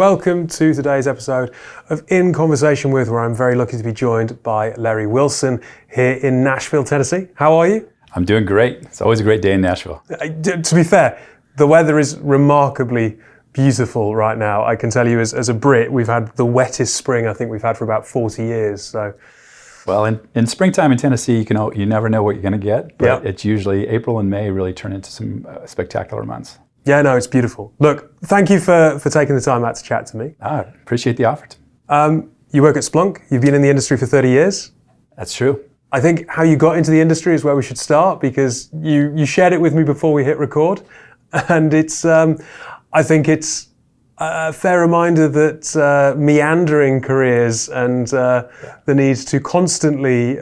Welcome to today's episode of In Conversation With, where I'm very lucky to be joined by Lerry Wilson here in Nashville, Tennessee. How are you? I'm doing great. It's always a great day in Nashville. To be fair, the weather is remarkably beautiful right now. I can tell you as a Brit, we've had the wettest spring I think we've had for about 40 years. So, well, in springtime in Tennessee, you never know what you're going to get, but It's usually April and May really turn into some spectacular months. Yeah, no, it's beautiful. Look, thank you for taking the time out to chat to me. Appreciate the offer. You work at Splunk. You've been in the industry for 30 years. That's true. I think how you got into the industry is where we should start, because you shared it with me before we hit record. And it's, I think it's a fair reminder that meandering careers and the need to constantly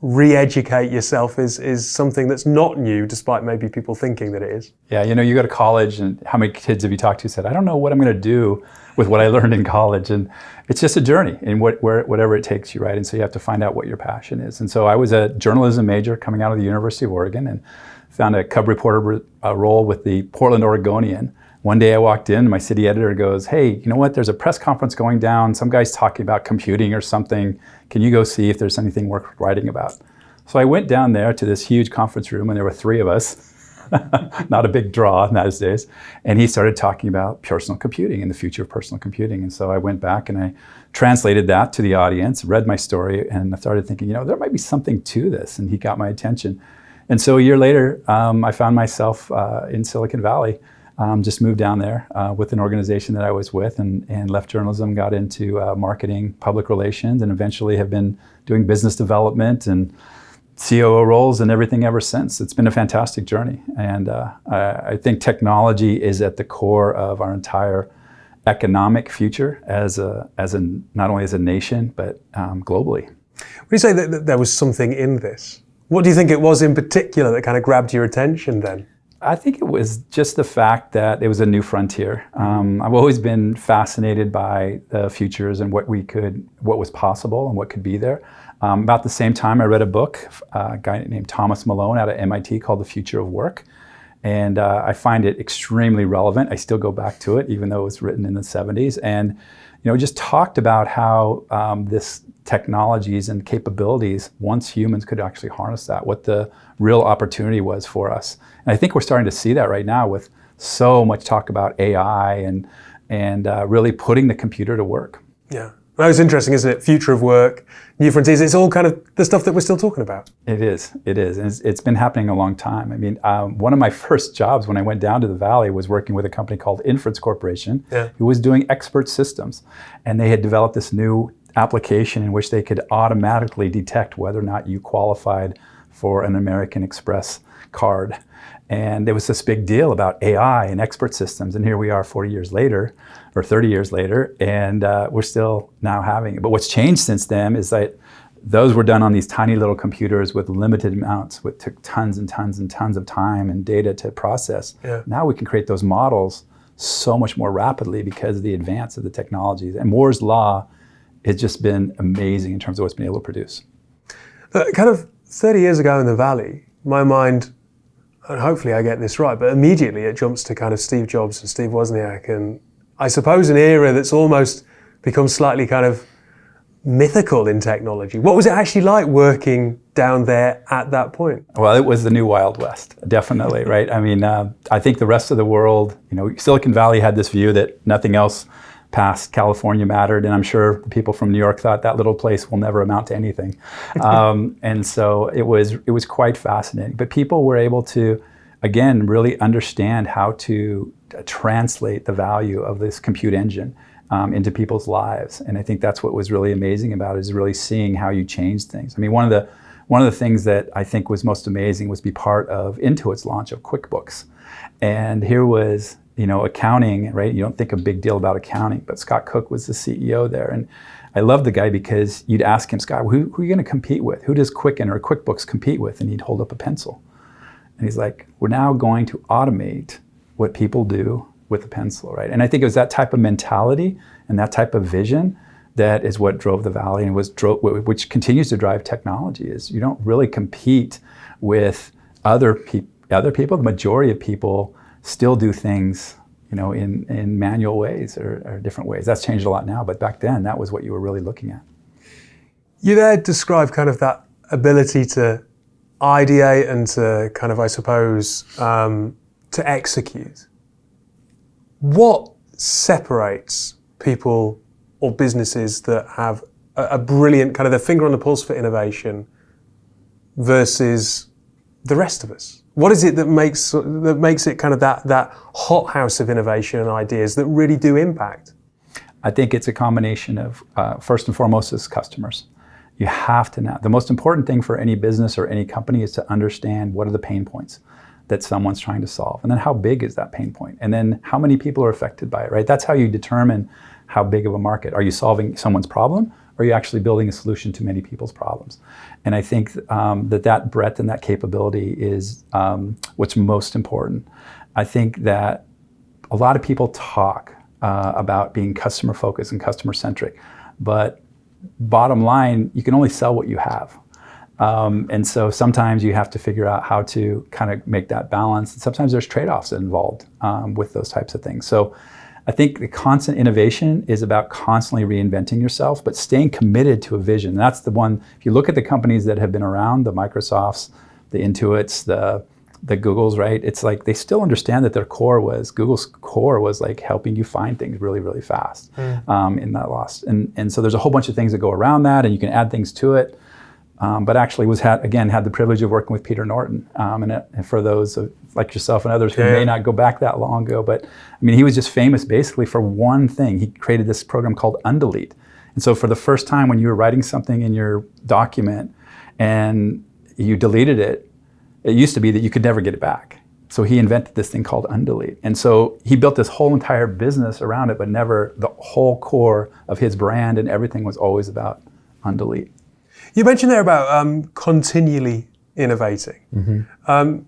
re-educate yourself is something that's not new, despite maybe people thinking that it is. Yeah, you go to college, and how many kids have you talked to said, I don't know what I'm going to do with what I learned in college. And it's just a journey in whatever it takes you, right? And so you have to find out what your passion is. And so I was a journalism major coming out of the University of Oregon and found a cub reporter role with the Portland Oregonian. One day I walked in, my city editor goes, hey, you know what, there's a press conference going down. Some guy's talking about computing or something. Can you go see if there's anything worth writing about? So I went down there to this huge conference room, and there were three of us. Not a big draw in those days. And he started talking about personal computing and the future of personal computing. And so I went back and I translated that to the audience, read my story, and I started thinking, there might be something to this. And he got my attention. And so a year later, I found myself in Silicon Valley. Just moved down there with an organization that I was with, and left journalism, got into marketing, public relations, and eventually have been doing business development and COO roles and everything ever since. It's been a fantastic journey. And I think technology is at the core of our entire economic future as not only as a nation, but globally. When you say that there was something in this, what do you think it was in particular that kind of grabbed your attention then? I think it was just the fact that it was a new frontier. I've always been fascinated by the futures and what was possible and what could be there. About the same time, I read a book, a guy named Thomas Malone out of MIT called The Future of Work. And I find it extremely relevant. I still go back to it, even though it was written in the 70s. And just talked about how this technologies and capabilities, once humans could actually harness that, what the real opportunity was for us. And I think we're starting to see that right now with so much talk about AI and really putting the computer to work. Yeah. That was interesting, isn't it? Future of work, new frontiers, it's all kind of the stuff that we're still talking about. It is. And it's been happening a long time. I mean, one of my first jobs when I went down to the Valley was working with a company called Inference Corporation, who was doing expert systems. And they had developed this new application in which they could automatically detect whether or not you qualified for an American Express card. And there was this big deal about AI and expert systems. And here we are 40 years later, or 30 years later, and we're still now having it. But what's changed since then is that those were done on these tiny little computers with limited amounts, which took tons and tons and tons of time and data to process. Yeah. Now we can create those models so much more rapidly because of the advance of the technologies. And Moore's Law has just been amazing in terms of what's been able to produce. Kind of 30 years ago in the Valley, my mind, and hopefully I get this right, but immediately it jumps to kind of Steve Jobs and Steve Wozniak, and I suppose an era that's almost become slightly kind of mythical in technology. What was it actually like working down there at that point? Well, it was the new Wild West, definitely, right? I mean, I think the rest of the world, Silicon Valley had this view that nothing else past California mattered, and I'm sure the people from New York thought that little place will never amount to anything. And so it was quite fascinating. But people were able to, again, really understand how to translate the value of this compute engine into people's lives. And I think that's what was really amazing about it, is really seeing how you change things. I mean, one of the things that I think was most amazing was be part of Intuit's launch of QuickBooks. And here was accounting, right? You don't think a big deal about accounting, but Scott Cook was the CEO there. And I love the guy because you'd ask him, Scott, who are you going to compete with? Who does Quicken or QuickBooks compete with? And he'd hold up a pencil. And he's like, we're now going to automate what people do with a pencil, right? And I think it was that type of mentality and that type of vision that is what drove the Valley, and which continues to drive technology. Is you don't really compete with other people. The majority of people still do things in manual ways or different ways. That's changed a lot now, but back then that was what you were really looking at. You there describe kind of that ability to ideate and to kind of, I suppose, to execute. What separates people or businesses that have a brilliant kind of their finger on the pulse for innovation versus the rest of us? What is it that makes it kind of that hothouse of innovation and ideas that really do impact? I think it's a combination of, first and foremost, is customers. You have to know. The most important thing for any business or any company is to understand what are the pain points that someone's trying to solve. And then how big is that pain point? And then how many people are affected by it, right? That's how you determine how big of a market. Are you solving someone's problem? Or are you actually building a solution to many people's problems? And I think that breadth and that capability is what's most important. I think that a lot of people talk about being customer focused and customer centric, but bottom line, you can only sell what you have. And so sometimes you have to figure out how to kind of make that balance. And sometimes there's trade-offs involved with those types of things. So I think the constant innovation is about constantly reinventing yourself, but staying committed to a vision. That's the one, if you look at the companies that have been around, the Microsofts, the Intuits, the Googles, right? It's like they still understand that Google's core was like helping you find things really, really fast in that loss. And so there's a whole bunch of things that go around that, and you can add things to it. But actually had the privilege of working with Peter Norton. And for those like yourself and others who may not go back that long ago, but I mean, he was just famous basically for one thing. He created this program called Undelete. And so for the first time when you were writing something in your document and you deleted it, it used to be that you could never get it back. So he invented this thing called Undelete. And so he built this whole entire business around it, but never the whole core of his brand and everything was always about Undelete. You mentioned there about continually innovating. Mm-hmm.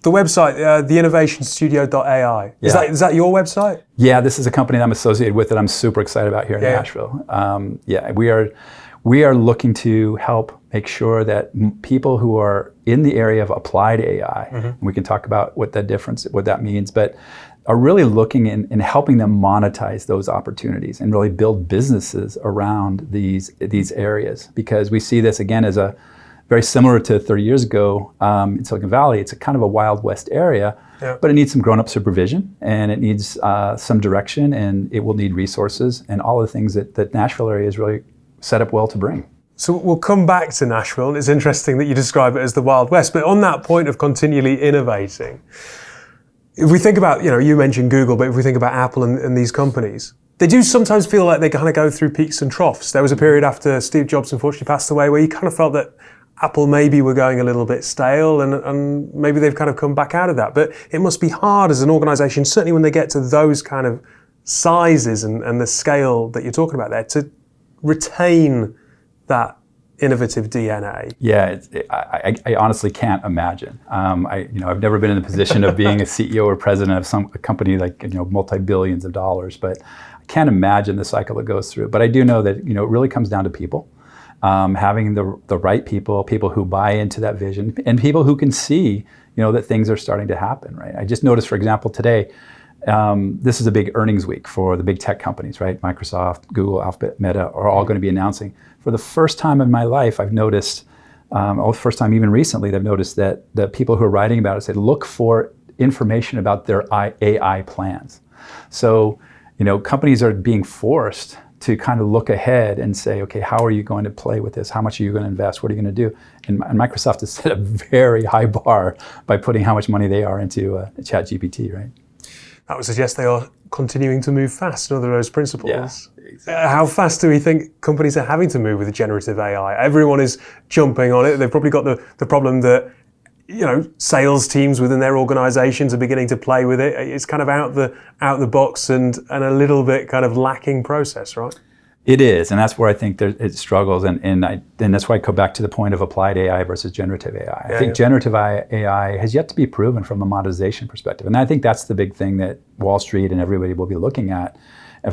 The website, theinnovationstudio.ai, is that your website? Yeah, this is a company that I'm associated with that I'm super excited about here in Nashville. We are looking to help make sure that people who are in the area of applied AI, and we can talk about what that means, but are really looking in helping them monetize those opportunities and really build businesses around these areas. Because we see this again as a very similar to 30 years ago in Silicon Valley. It's a kind of a Wild West area, but it needs some grown-up supervision and it needs some direction, and it will need resources and all the things that Nashville area is really set up well to bring. So we'll come back to Nashville, and it's interesting that you describe it as the Wild West, but on that point of continually innovating, if we think about, you mentioned Google, but if we think about Apple and these companies, they do sometimes feel like they kind of go through peaks and troughs. There was a period after Steve Jobs unfortunately passed away where you kind of felt that Apple maybe were going a little bit stale and maybe they've kind of come back out of that. But it must be hard as an organization, certainly when they get to those kind of sizes and the scale that you're talking about there, to retain that innovative DNA. Yeah, I honestly can't imagine. I've never been in the position of being a CEO or president of a company like multi-billions of dollars, but I can't imagine the cycle that goes through. But I do know that it really comes down to people, having the right people who buy into that vision, and people who can see that things are starting to happen. Right. I just noticed, for example, today. This is a big earnings week for the big tech companies, right? Microsoft, Google, Alphabet, Meta are all going to be announcing. For the first time in my life, I've noticed, first time even recently, I've noticed that the people who are writing about it said, look for information about their AI plans. So, companies are being forced to kind of look ahead and say, okay, how are you going to play with this? How much are you going to invest? What are you going to do? And Microsoft has set a very high bar by putting how much money they are into ChatGPT, right? That would suggest they are continuing to move fast under those principles. Yeah, exactly. How fast do we think companies are having to move with generative AI? Everyone is jumping on it. They've probably got the problem that sales teams within their organizations are beginning to play with it. It's kind of out the box and a little bit kind of lacking process, right? It is, and that's where I think it struggles, and that's why I go back to the point of applied AI versus generative AI. I think generative AI has yet to be proven from a monetization perspective, and I think that's the big thing that Wall Street and everybody will be looking at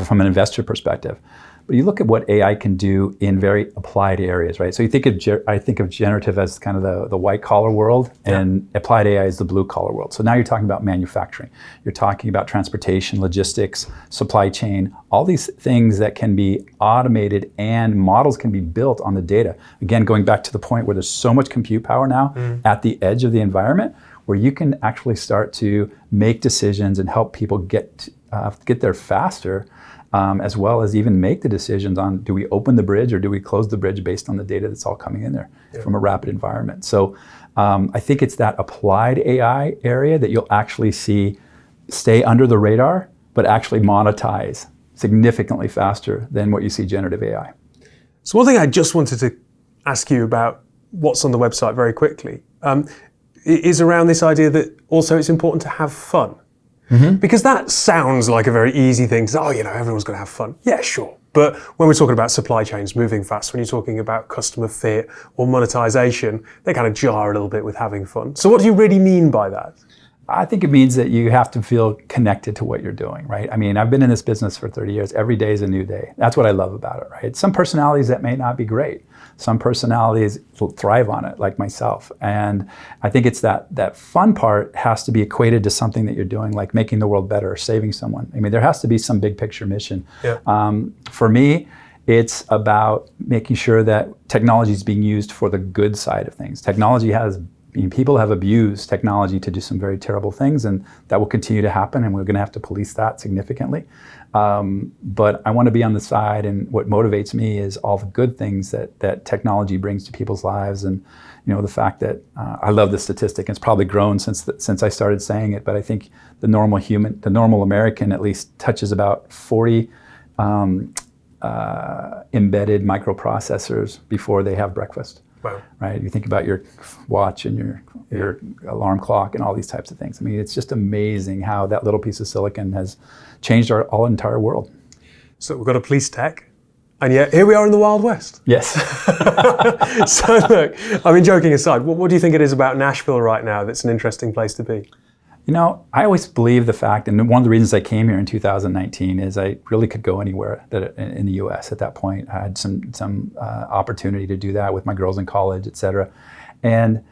from an investor perspective. But you look at what AI can do in very applied areas, right? So you think of, I think of generative as kind of the white collar world, and applied AI is the blue collar world. So now you're talking about manufacturing. You're talking about transportation, logistics, supply chain, all these things that can be automated and models can be built on the data. Again, going back to the point where there's so much compute power now at the edge of the environment, where you can actually start to make decisions and help people get there faster, as well as even make the decisions on, do we open the bridge or do we close the bridge based on the data that's all coming in there from a rapid environment. So I think it's that applied AI area that you'll actually see stay under the radar, but actually monetize significantly faster than what you see generative AI. So one thing I just wanted to ask you about what's on the website very quickly is around this idea that also it's important to have fun. Because that sounds like a very easy thing to say, oh, everyone's going to have fun. Yeah, sure. But when we're talking about supply chains moving fast, when you're talking about customer fit or monetization, they kind of jar a little bit with having fun. So what do you really mean by that? I think it means that you have to feel connected to what you're doing, right? I mean, I've been in this business for 30 years. Every day is a new day. That's what I love about it, right? Some personalities that may not be great. Some personalities will thrive on it, like myself. And I think it's that fun part has to be equated to something that you're doing, like making the world better or saving someone. I mean, there has to be some big picture mission. For me, it's about making sure that technology is being used for the good side of things. People have abused technology to do some very terrible things, and that will continue to happen, and we're going to have to police that significantly. But I want to be on the side, and what motivates me is all the good things that technology brings to people's lives, and the fact that I love the statistic. And it's probably grown since I started saying it, but I think the normal American at least touches about 40 embedded microprocessors before they have breakfast. Wow. Right? You think about your watch and your alarm clock and all these types of things. I mean, it's just amazing how that little piece of silicon has changed our entire world. So we've got a police tech, and yet here we are in the Wild West. Yes. So look, I mean, joking aside, what do you think it is about Nashville right now that's an interesting place to be? I always believe the fact, and one of the reasons I came here in 2019 is I really could go anywhere in the U.S. at that point. I had some opportunity to do that with my girls in college, et cetera. And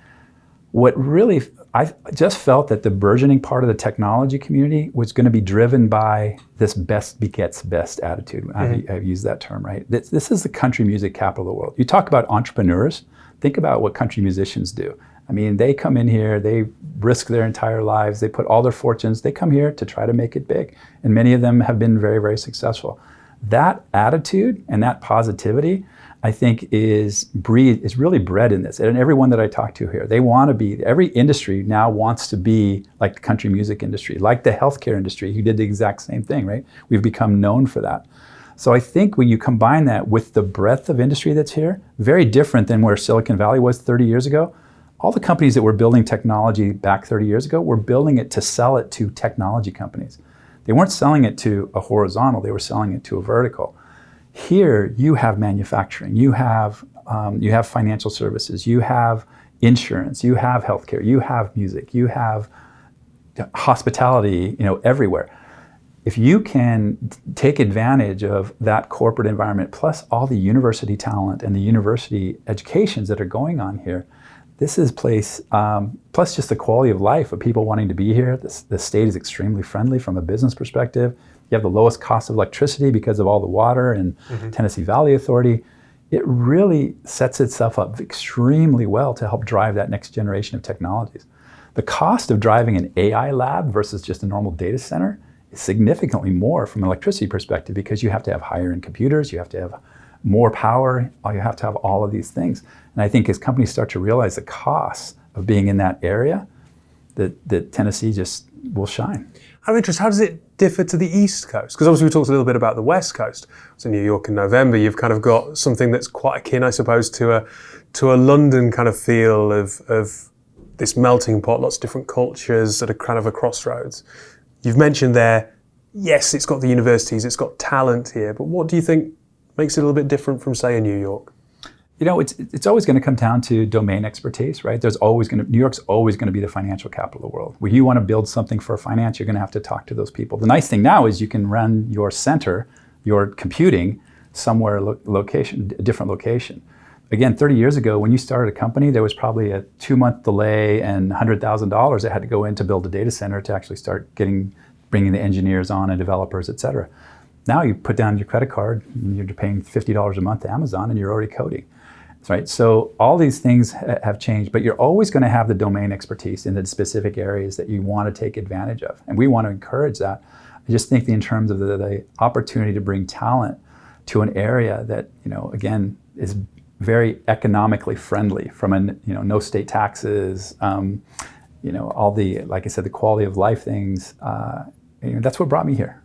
what really, I just felt that the burgeoning part of the technology community was going to be driven by this best begets best attitude. I've used that term, right? This is the country music capital of the world. You talk about entrepreneurs, think about what country musicians do. I mean, they come in here, they risk their entire lives, they put all their fortunes, they come here to try to make it big. And many of them have been very, very successful. That attitude and that positivity, I think, is really bred in this. And everyone that I talk to here, they want to be, every industry now wants to be like the country music industry, like the healthcare industry, who did the exact same thing, right? We've become known for that. So I think when you combine that with the breadth of industry that's here, very different than where Silicon Valley was 30 years ago. All the companies that were building technology back 30 years ago were building it to sell it to technology companies. They weren't selling it to a horizontal, they were selling it to a vertical. Here, you have manufacturing, you have financial services, you have insurance, you have healthcare, you have music, you have hospitality, everywhere. If you can take advantage of that corporate environment, plus all the university talent and the university educations that are going on here, this is a place, plus just the quality of life of people wanting to be here. The state is extremely friendly from a business perspective. You have the lowest cost of electricity because of all the water and Tennessee Valley Authority. It really sets itself up extremely well to help drive that next generation of technologies. The cost of driving an AI lab versus just a normal data center is significantly more from an electricity perspective, because you have to have higher-end computers, you have to have more power, you have to have all of these things. And I think as companies start to realize the costs of being in that area, that Tennessee just will shine. I'm interested, how does it differ to the East Coast? Because obviously we talked a little bit about the West Coast. So New York in November, you've kind of got something that's quite akin, I suppose, to a London kind of feel of this melting pot, lots of different cultures at a kind of a crossroads. You've mentioned there, yes, it's got the universities, it's got talent here, but what do you think makes it a little bit different from, say, a New York? It's always going to come down to domain expertise, right? New York's always going to be the financial capital of the world. Where you want to build something for finance, you're going to have to talk to those people. The nice thing now is you can run your center, your computing, somewhere, a different location. Again, 30 years ago, when you started a company, there was probably a 2-month delay and $100,000 that had to go in to build a data center to actually start bringing the engineers on and developers, et cetera. Now you put down your credit card, and you're paying $50 a month to Amazon, and you're already coding. Right? So all these things have changed, but you're always going to have the domain expertise in the specific areas that you want to take advantage of. And we want to encourage that. I just think in terms of the opportunity to bring talent to an area that, again, is very economically friendly from no state taxes, all the, like I said, the quality of life things. That's what brought me here.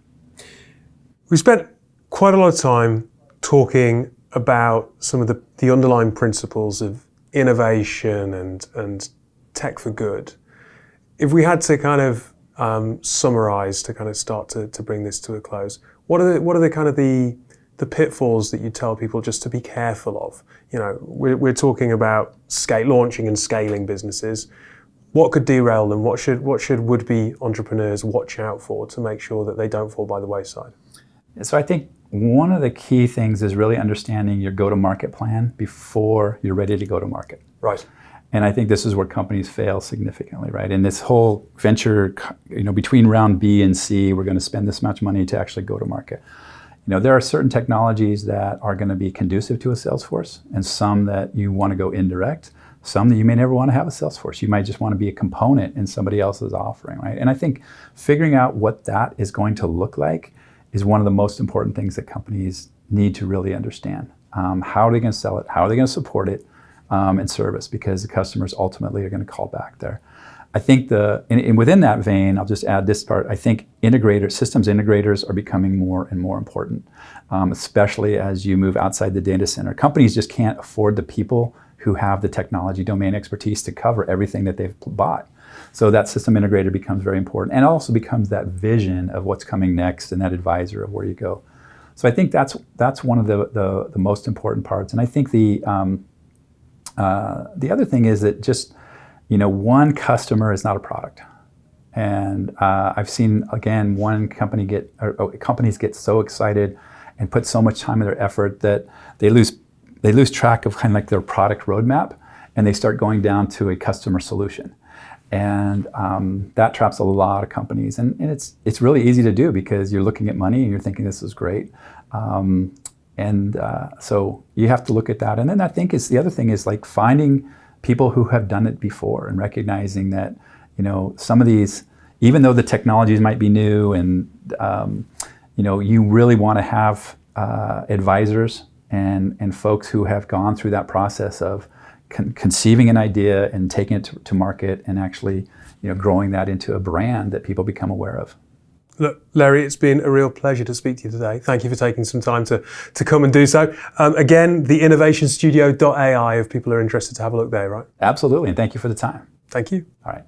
We spent quite a lot of time talking about some of the underlying principles of innovation and tech for good. If we had to kind of summarize to kind of start to bring this to a close, what are the kind of the pitfalls that you tell people just to be careful of? We're talking about launching and scaling businesses. What could derail them? What should would-be entrepreneurs watch out for to make sure that they don't fall by the wayside? So I think one of the key things is really understanding your go-to-market plan before you're ready to go to market. Right. And I think this is where companies fail significantly, right? In this whole venture, between round B and C, we're going to spend this much money to actually go to market. There are certain technologies that are going to be conducive to a sales force, and some that you want to go indirect, some that you may never want to have a sales force. You might just want to be a component in somebody else's offering, right? And I think figuring out what that is going to look like is one of the most important things that companies need to really understand. How are they going to sell it? How are they going to support it and service? Because the customers ultimately are going to call back there. I think and within that vein, I'll just add this part. I think systems integrators are becoming more and more important, especially as you move outside the data center. Companies just can't afford the people who have the technology domain expertise to cover everything that they've bought. So that system integrator becomes very important, and also becomes that vision of what's coming next and that advisor of where you go. So I think that's one of the most important parts. And I think the other thing is that just one customer is not a product. And I've seen, again, companies get so excited and put so much time and their effort that they lose track of kind of like their product roadmap, and they start going down to a customer solution. And that traps a lot of companies. And it's really easy to do because you're looking at money and you're thinking this is great. So you have to look at that. And then I think the other thing is like finding people who have done it before and recognizing that, some of these, even though the technologies might be new and, you really want to have advisors and folks who have gone through that process of conceiving an idea and taking it to market and actually, growing that into a brand that people become aware of. Look, Lerry, it's been a real pleasure to speak to you today. Thank you for taking some time to come and do so. Again, the innovationstudio.ai if people are interested to have a look there, right? Absolutely, and thank you for the time. Thank you. All right.